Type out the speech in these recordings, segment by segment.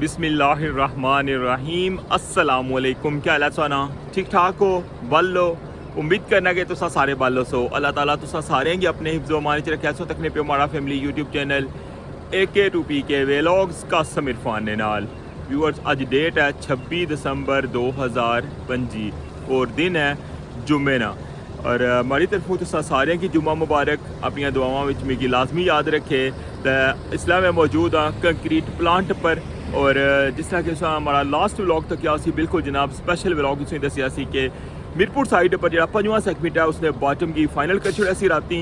बिस्मिल्लाहिर्रहमानिर्रहीम अस्सलामुअलैकुम। क्या हाल है सोना? ठीक ठाक हो? बल्लो उम्मीद करना कि तुसा सारे बालो सो। अल्लाह ताला तुसा सारे गी अपने हिफ्ज़ो अमान च रखे सो। तकने पे हमारा फैमिली यूट्यूब चैनल AK2P के व्लॉग्स का समीर फान ने नाल व्यूअर्स। अज डेट है 26 दिसंबर 2025 और दिन है जुम्मे ना। और हमारी तरफों तुसा सारे की जुम्मा मुबारक। अपनी दुआवां विच मिगी लाजमी याद रखे। तो इसलिए मैं मौजूद हाँ कंक्रीट प्लांट पर। और जिस तरह कि हमारा लास्ट व्लॉग तक क्या सी बिल्कुल जनाब स्पेशल व्लॉग उसने दसिया सी कि मीरपुर साइड पर जो 5वां सेगमेंट है उसने बॉटम की फाइनल कर छोड़ा सी राती।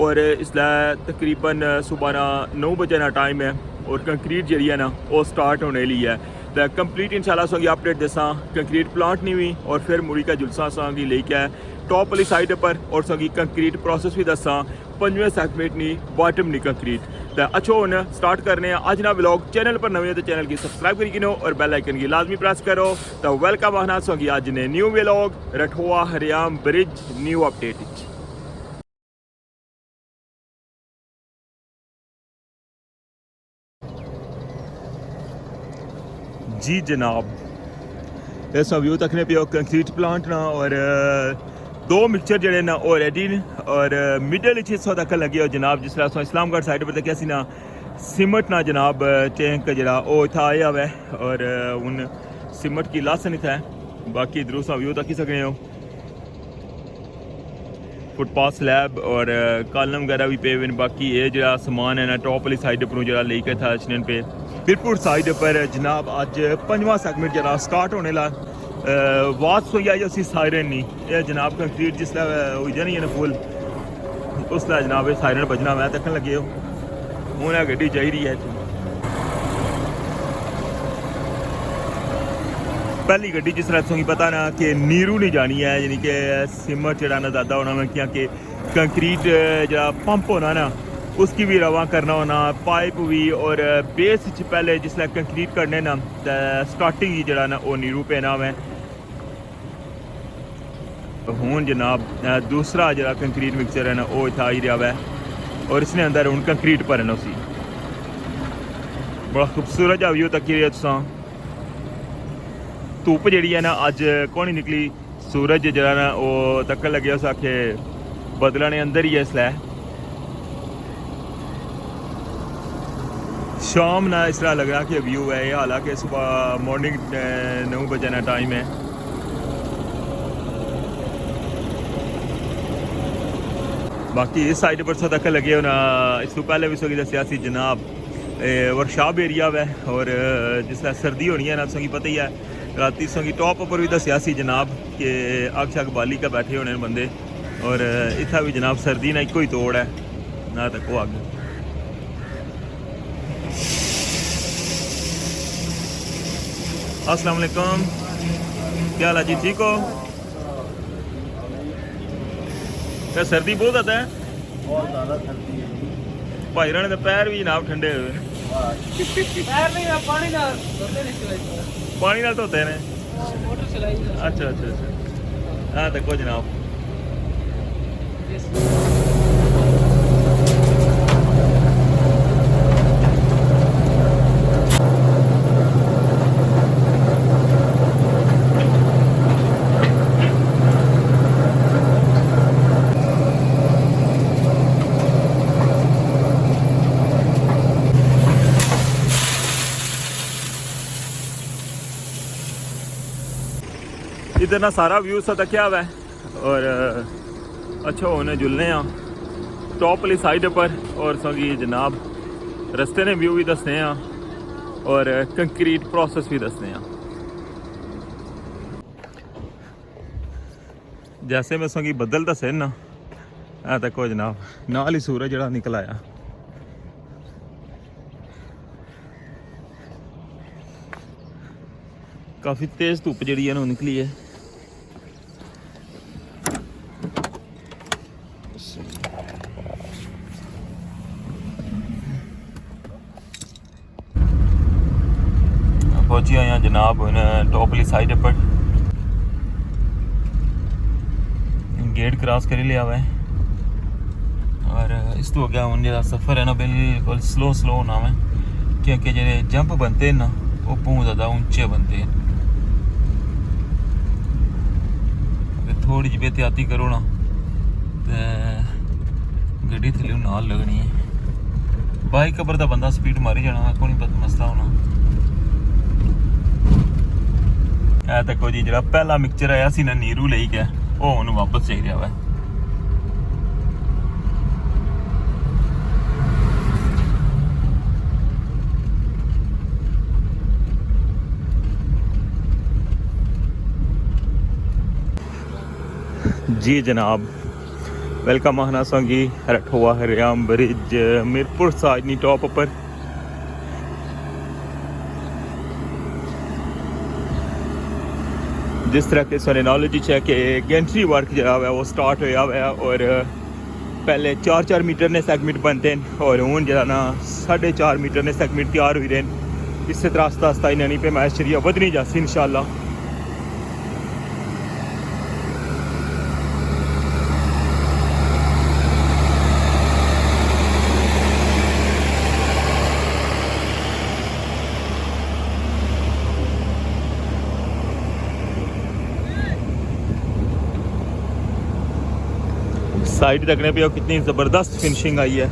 और इसलिए तकरीबन सुबह 9 बजे ना टाइम है और कंक्रीट जी है ना वो स्टार्ट होने ली है। तो कंप्लीट इंशाल्लाह संगी अपडेट दसा कंक्रीट प्लांट नहीं हुई और फिर मुड़ी का जुलसा संगी लेके टॉप वाली साइड पर और संगी कंक्रीट प्रोसेस भी दसा 5वें सेगमेंट नी बॉटम नी कंक्रीट। तो अच्छो हुन स्टार्ट करने अज ना व्लॉग। चैनल पर नवे तो चैनल की सब्सक्राइब करी गिनो और बेल आइकन की लाजमी प्रेस करो। तो वेलकम आना संगी अज ने न्यू व्लॉग रठोआ हरियाम ब्रिज न्यू अपडेट। जी जनाब इस व्यू तकने पे कंक्रीट प्लांट ना और दो मिक्सचर जड़े ना वो रेडी ने और मिडल हिस्सा तक लगे हो जनाब। जिस तरह इस्लामगढ़ साइड पर तक ना सीमट ना जनाब टैंक जरा वो इतना आया हुआ है और हूँ सीमट की लासन इतना है। बाकी इधरों व्यू तक ही सकने हो फुटपाथ स्लैब और कॉलम वगैरह भी पे हुए। बाकी ये जो समान है ना टॉप वाली साइड पर जरा लेकर था अचन पे मीरपुर साइड पर जनाब अज 5वां सेगमेंट जरा स्टार्ट होने ला वाद सोई आई उसी सायरन नहीं ये जनाब कंक्रीट जिसला हो जानी है ना फुल उसला जनाब सायरन बजना मैं तकन लगे हो हूँ गड्डी चाहिए है। पहली गड्डी जिस तरह तुझे पता ना कि नीरू नहीं जानी है यानी कि सिमट जरा ना ज़्यादा होना मैं क्या कि कंक्रीट जरा पंप होना ना उसकी भी रवा करना होना पाइप भी और बेस पहले जिसले कंक्रीट करने ना स्टार्टिंग ही जरा ना वो नीरू पे ना मैं हूँ जनाब दूसरा जरा कंक्रीट मिक्सचर है ना वो इतना ही रहा है और इसने अंदर हूँ कंक्रीट पर है ना उसी बड़ा खूबसूरत जा व्यू तक धुप जी है ना अज कौन निकली सूरज जरा ना वो तकन लगे उस आखे बदला ने अंदर ही है इसलिए शाम ना इस तरह लग रहा कि व्यू है। हालांकि सुबह मॉर्निंग 9 बजे ना टाइम है। बाकी इस साइड पर सो तक लगे हो ना इस तो पहले भी सो दसिया जनाब वर्कशॉप एरिया है और जिसला सर्दी होनी है ना संगी पता ही है राती संगी टॉप पर भी दसिया जनाब कि अग शग बाली का बैठे होने बंदे और इतना भी जनाब सर्दी ना एको ही तोड़ है ना तक वो अग। अस्सलाम वालेकुम क्या हाल है जी ठीक हो? क्या सर्दी बहुत आता है? बहुत ज़्यादा सर्दी है भाई राने तो पैर भी जनाब ठंडे हुए पैर नहीं ना पानी ना धोते नहीं चलाई पानी नाल धोते ने मोटर चलाई। अच्छा अच्छा अच्छा हाँ देखो जनाब इधर ना सारा व्यू सा क्या हुआ है और अच्छा होने जुलने टॉप वाली साइड पर और संगी जनाब रस्ते ने व्यू भी दसने और कंक्रीट प्रोसेस भी दसने जैसे मैं संगी बदल दसे ना ਆ ਦੇਖੋ ਜਨਾਬ ਨਾਲ ਹੀ ਸੂਰਜ ਜਿਹੜਾ ਨਿਕਲ ਆਇਆ। ਕਾਫੀ ਤੇਜ਼ ਧੁੱਪ ਜਿਹੜੀ ਹੈ ਨਾ ਨਿਕਲੀ ਹੈ। पहुंची आए हैं जनाब टॉप वाली साइड पर, गेट क्रॉस कर लिया हुआ है और इस तो अगर हूँ जो सफ़र है ना बिल्कुल स्लो होना है क्योंकि जो जंप बनते हैं ना वो बहुत ज़्यादा ऊंचे बनते हैं। अगर थोड़ी जी एहतियाती करो ना तो गड्डी थले नाल लगनी है। बाइक पर तो बंदा स्पीड मारी जाना, कोई नहीं पता मसला होना। ਇਹ ਦੇਖੋ ਜੀ ਜਿਹੜਾ ਪਹਿਲਾ ਮਿਕਸਚਰ ਆਇਆ ਸੀ ਨਾ ਨੀਰੂ ਲਈ ਗਿਆ, ਉਹ ਹੁਣ ਵਾਪਸ ਚਾਹੀਦਾ ਵਾ। जी जनाब वेलकम आखना संगी रठोआ हरियाम ब्रिज मीरपुर साइड नी टॉप पर। जिस तरह के सारे नॉलेज है कि गेंट्री वर्क जो है वो स्टार्ट होया हुआ है और पहले 4-4 मीटर ने सैगमेंट बनते हैं और हूँ जो ना 4.5 मीटर ने सैगमेंट तैयार हुई रहे। इस तरह आस्ता आस्ता इन्हें पे मैच शरिया बदनी जासी इंशाल्लाह। साइड देखने पे कितनी ज़बरदस्त फिनिशिंग आई है।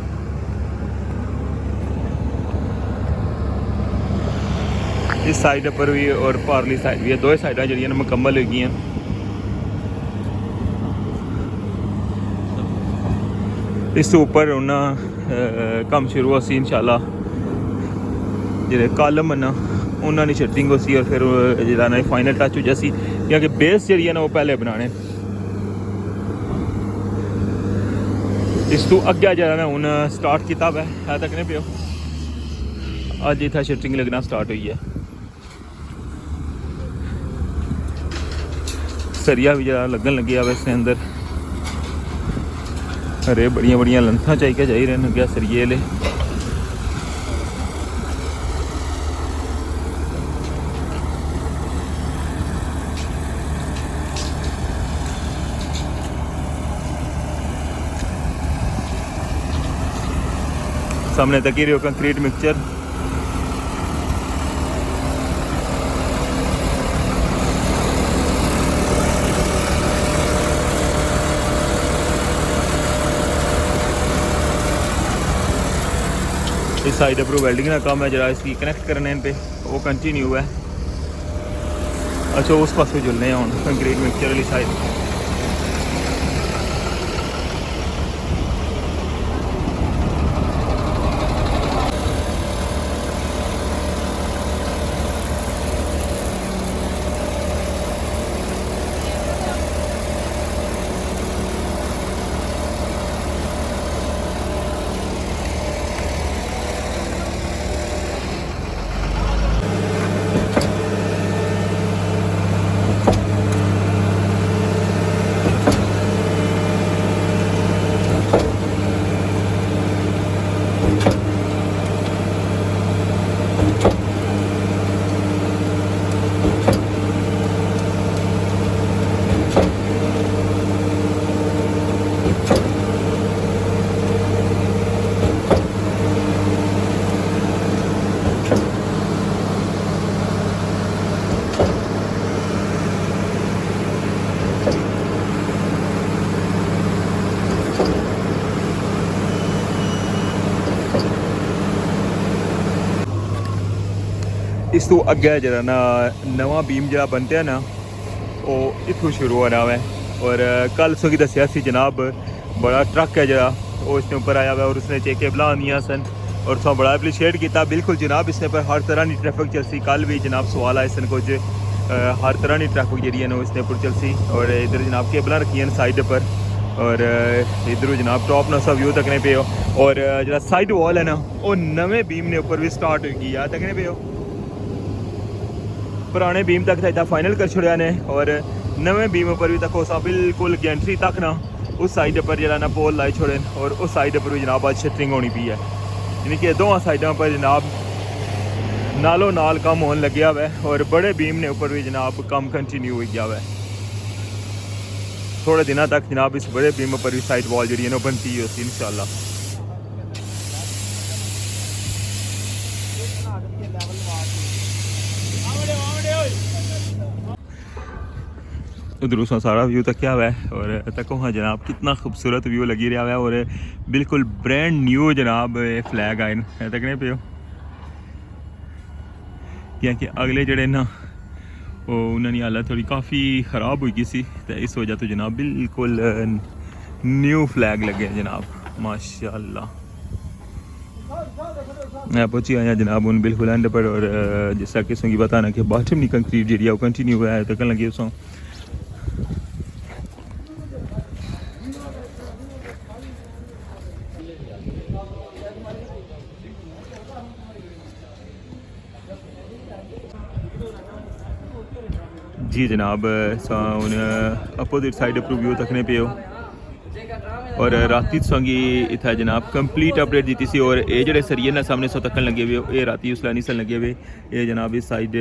इस साइड पर भी और पारली साइड भी है, दो साइडा जी मुकम्मल हो गई हैं। इस ऊपर उन्हें काम शुरू हो सी इंशाल्लाह, जो कॉलम है ना उन्होंने शर्टिंग हो सी और फिर जो फाइनल टच हो जासी क्योंकि बेस जी है ना वो पहले बनाने। इस तो अगे जरा मैं हूँ स्टार्ट किया है तकने पे अज इतना शर्टिंग लगना स्टार्ट हुई है। सरिया भी जरा लगन लगे इसके अंदर, अरे बड़िया बड़िया लंथा चाहिए जाई रहे गया सरिये ले। सामने तक ही कंक्रीट मिक्सचर इस साइड पर वेल्डिंग का काम है जरा इसकी कनेक्ट करने पे वो कंटिन्यू है। अच्छा उस पास जुलने हैं हम कंक्रीट मिक्सचर वाली साइड। इस तो अगे जरा ना नवा बीम जरा बनते हैं ना वो इतों शुरू होना है। और कल सो की दसिया सी जनाब बड़ा ट्रक है जरा वो इसके ऊपर आया हुआ और उसने चेके बला आनिया सन और उसका बड़ा अप्रीशिएट किया। बिल्कुल जनाब इसने पर हर तरह की ट्रैफिक चलसी। कल भी जनाब सवाल आए सन कुछ हर तरह की ट्रैफिक जी है इसने पर चलसी और इधर जनाब केबल रखी साइड पर और इधरों जनाब टॉप ना सा व्यू तकने पे हो और जो साइड वॉल है ना वो नवे बीम ने ऊपर भी स्टार्ट हो गई है तकने पे हो पुराने बीम तक इतना फाइनल कर छोड़ा ने और नवे बीम ऊपर भी तक सा बिल्कुल गैंट्री तक ना उस साइड पर जरा ना पोल लाई छोड़े और उस साइड पर भी जनाब आज शटरिंग होनी पी है यानी कि दोनों साइडों पर जनाब नालों नाल कम होने लग्या हुआ है और बड़े बीम ने ऊपर भी जनाब कम कंटिन्यू हो गया हुआ है थोड़े दिनों तक जनाब इस बड़े बीम पर भी साइड वॉल जी है बनती है इंशाल्लाह उधर सारा व्यू तक क्या हुआ है और तको हाँ जनाब कितना खूबसूरत व्यू लगी रहा है और बिल्कुल ब्रांड न्यू जनाब फ्लैग आए तकने पे हो क्योंकि अगले जड़े ना वो उन्होंने हालत थोड़ी काफ़ी ख़राब हुई सी तो इस वजह तो जनाब बिल्कुल न्यू फ्लैग लगे जनाब माशाल्लाह मैं पहुंची आया जनाब उन बिल्कुल एंड पर और जैसा कि संगी बताना कि बॉटम नहीं कंक्रीट जी वो कंटिन्यू हुआ है तक लगे उसों जी जनाब अपोजिट साइड पर व्यू तकने पे हो और राती संगी इतना जनाब कंप्लीट अपडेट दी सी और ये जड़े सरिये ना सामने सो तकन लगे हुए ये राती उसला नहीं सन लगे हुए ये जनाब इस साइड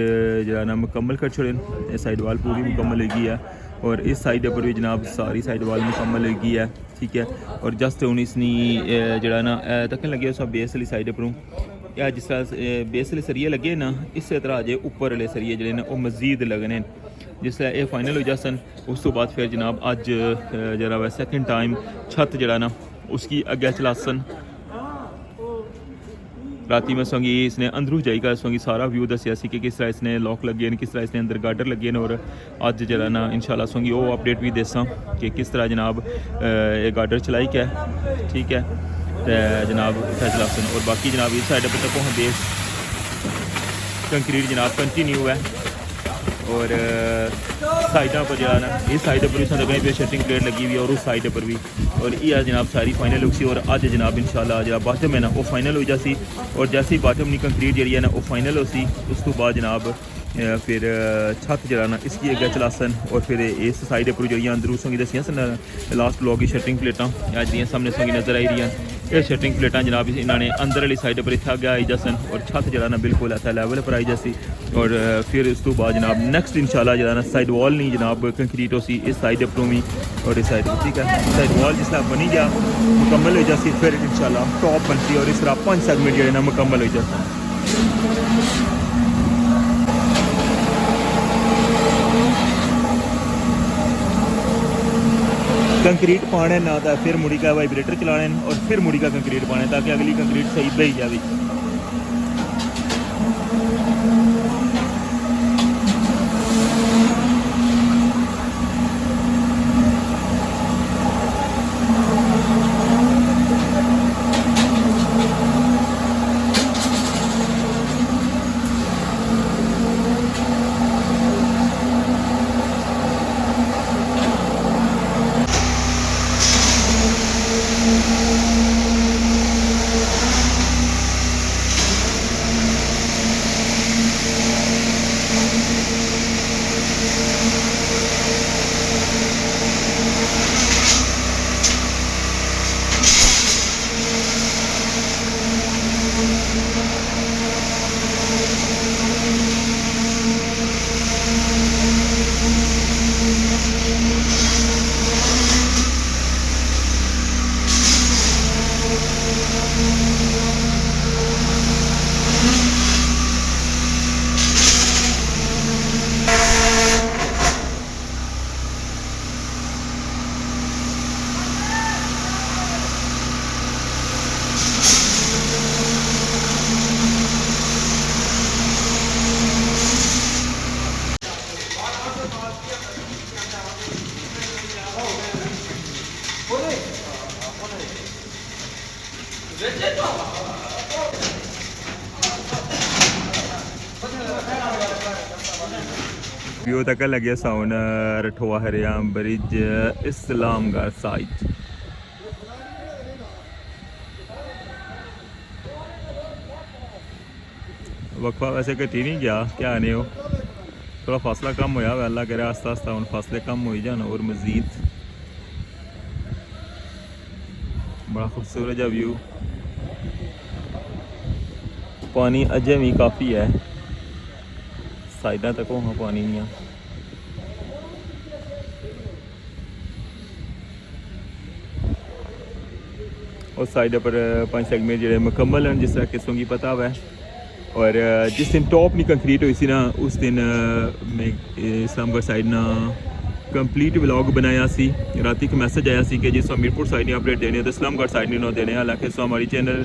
जरा ना मुकम्मल कर छोड़े ये साइड वाल पूरी मुकम्मल होगी है और इस साइड पर भी जनाब सारी साइड वाल मुकम्मल होगी है ठीक है और जस्ट हूँ इसनी जरा ना तकन लगे सब बेस वाली साइड पर या जिस तरह बेस वाले सरिये लगे ना इस तरह अजे ऊपर वाले सरिये जड़े ना वो मजीद लगने जिसलै ये फाइनल हो जासन उस तो बाद फिर जनाब अज जरा वै सैकेंड टाइम छत जरा ना उसकी अग्गै चलासन राती में सोंगी इसने अंदरू जाएगा सोंगी सारा व्यू दसिया सी कि किस तरह इसने लॉक लगे किस तरह इसने अंदर गार्डर लगे और अज जरा ना इंशाल्लाह सोंगी वो अपडेट भी देसा कि किस तरह जनाब ये गार्डर चलाई क्या ठीक है तो जनाब इतना चलासन और बाकी जनाब इस साइड पर तक बेस कंक्रीट जनाब कंटिन्यू है और साइडा पर जरा ना इस साइड पर भी तक पे शटरिंग प्लेट लगी हुई है और उस साइड पर भी और ये जनाब सारी फाइनल लुक सी और अज जनाब इंशाल्लाह जरा बाटम है ना वो फाइनल हो जासी और जैसे ही बाटम नहीं कंक्रीट जी है ना वो फाइनल हो सी उस तो बाद जनाब फिर छत जरा ना इसकी अग्गै चलासन और फिर इस साइड पर जी अंदरू सोंगी दसियां सन लास्ट ब्लॉग की शटरिंग प्लेटा अज दियाँ सामने सोंगी नजर आई रही ये शटरिंग प्लेटा जनाब इन्होंने अंदर वाली साइड पर इतना अग्गै आई जासन और छत जरा ना बिल्कुल ऐसा लैवल पर आई जासी और फिर उस तो बाद जनाब नैक्सट इंशाल्लाह जरा ना साइड वॉल नहीं जनाब कंक्रीट हो सी इस साइड पर भी और इस साइड ठीक है साइड वॉल जिस बनी गया मुकम्मल हो जासी फिर इंशाल्लाह टॉप बनती और इस तरह 5 सेगमेंट जो ना मुकम्मल हो जाता कंक्रीट पाने ना तो फिर मुड़ी का वाइब्रेटर चलाने और फिर मुड़ी का कंक्रीट पाने ताकि अगली कंक्रीट सही बही जाए व्यू तक लगे साउन रठोआ हरियाम ब्रिज इस्लामगढ़ साइट। वक्फा वैसे घटी नहीं गया, क्या आने हो थोड़ा फासला कम होया, अल्लाह करे आस्ता आस्ता हम फासले कम हो जान और मज़ीद बड़ा खूबसूरत है व्यू। पानी अजे भी काफ़ी है, साइडा तक वहाँ पानी नहीं है। और साइड पर 5 सेगमेंट जो मुकम्मल हैं जिस तरह किस्मों की पता हुआ है। और जिस दिन टॉप नहीं कंक्रीट हुई सी ना उस दिन मैं इस्लामगढ़ साइड ना कंप्लीट व्लॉग बनाया सी। राती को मैसेज आया सी कि जिस मीरपुर साइड नहीं अपडेट देने तो इस्लामगढ़ साइड नहीं देने। हालांकि हमारी चैनल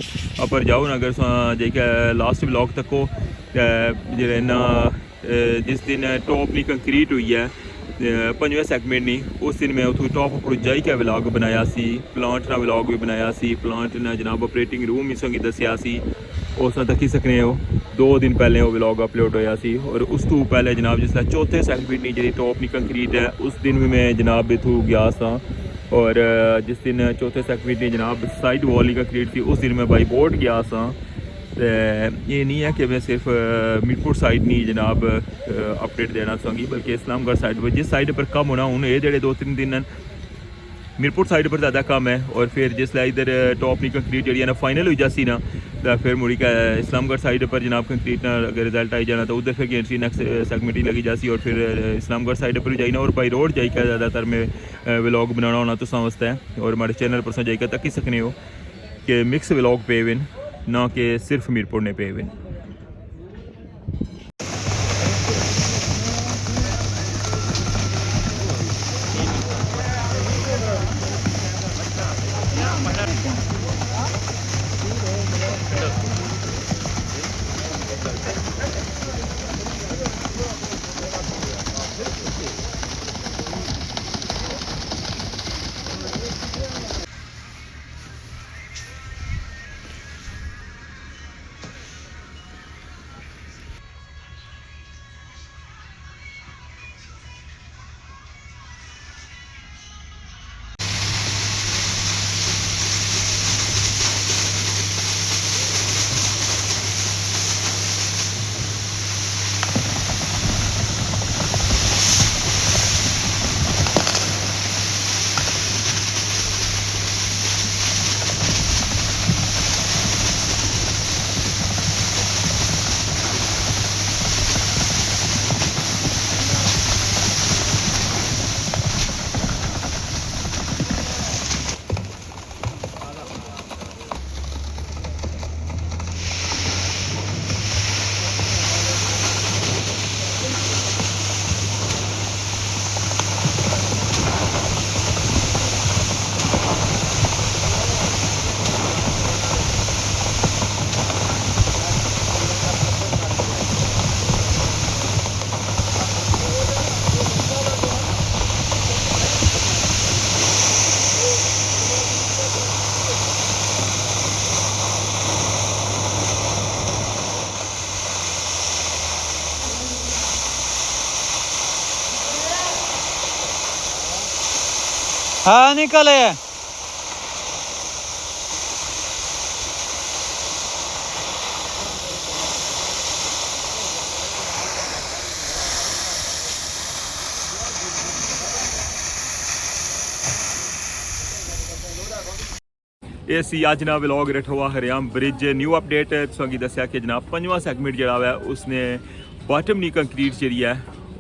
पर जाओ ना अगर जाकर लास्ट व्लॉग तक को जो ना जिस दिन टॉप नहीं कंक्रीट हुई है 5वें सेगमेंट नहीं उस दिन मैं उतो टॉप पर जाई के व्लॉग बनाया सी। प्लांट ना व्लॉग भी बनाया सी, प्लांट ना जनाब ऑपरेटिंग रूम ही संगी दसिया सी। उस तक ही सकने हो 2 दिन पहले वो व्लॉग अपलोड होया सी। और उस तो पहले जनाब जिसला 4थे सेगमेंट नहीं जी टॉप नहीं कंक्रीट है उस दिन भी मैं जनाब इतों गया था। और जिस दिन 4थे सेगमेंट नहीं जनाब साइड वॉल नहीं कंक्रीट थी उस दिन मैं बाई बोर्ड गया था। ये नहीं है कि मैं सिर्फ मीरपुर साइड नहीं जनाब अपडेट देना चाहूँगी बल्कि इस्लामगढ़ साइड पर जिस साइड पर कम होना हूँ ये जो 2-3 दिन मीरपुर साइड पर ज़्यादा कम है। और फिर जिसला इधर टॉप नहीं कंक्रीट जी ना फाइनल हो जासी ना तो फिर मुड़ी का इस्लामगढ़ साइड पर जनाब कंक्रीट ना अगर रिजल्ट आई जाना तो उधर फिर गेंसी नेक्स्ट सेगमेंट ही लगी जासी। और फिर इस्लामगढ़ साइड पर जाइना और बाई रोड जाइका ज़्यादातर मैं व्लॉग बनाना होना तो समझता है। और हमारे चैनल पर जाइका तक ही सकने हो कि मिक्स व्लॉग पे विन ना कि सिर्फ मीरपुर ने पे विन। हाँ निकले ये सी अज ना व्लॉग रठोआ हरियाम ब्रिज न्यू अपडेट तुसेंगी दस्सिया कि जनाब 5वां सेगमेंट जिहड़ा है उसने बॉटम नी कंक्रीट जी है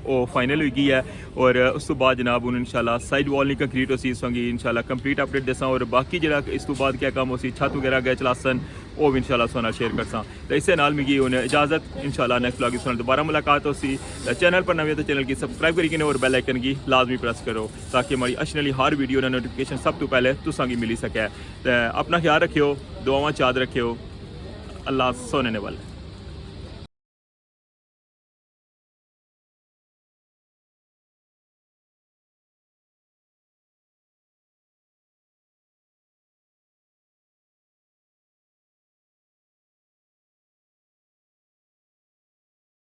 वो फाइनल हो गई है। और उस तो बाद जनाब हूँ इंशाल्लाह साइड वॉल नहीं कंक्रीट होसी इसगी इंशाल्लाह कंप्लीट अपडेट दसा। और बाकी जो इस तो बाद क्या काम होसी छत वगैरह गए चलासन वो भी इंशाल्लाह सोना शेयर करसा। तो इस नाल मिगी उन्हें इजाज़त इंशाल्लाह नेक्स्ट व्लॉग इस दोबारा मुलाकात होसी। चैनल पर नवे तो चैनल की सब्सक्राइब करी और बेल आइकन की लाजमी प्रेस करो ताकि हमारी अच्छी हर वीडियो ना नोटिफिकेशन सब तो पहले तुसांगी मिली सके। तो अपना ख्याल रखियो, दुआवां याद रखियो। अल्लाह सोने वाले।